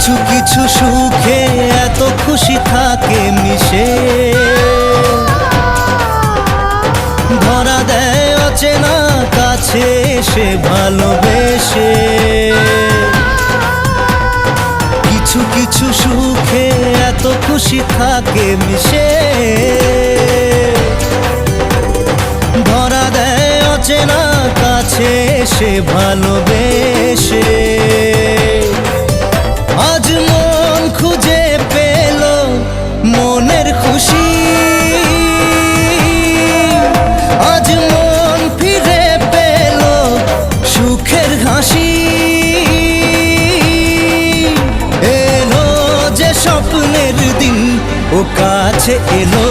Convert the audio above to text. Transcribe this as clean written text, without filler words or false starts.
কিছু কিছু সুখে এত খুশি থাকে মিশে, ধরা দেয় অচেনা কাছে এসে ভালোবেসে। কিছু কিছু সুখে এত খুশি থাকে মিশে, ধরা দেয় অচেনা কাছে এসে ভালোবেসে। আজ মন খুঁজে পেল মনের খুশি, আজ মন ফিরে পেল সুখের হাসি। এলো যে স্বপ্নের দিন ও কাছে এলো,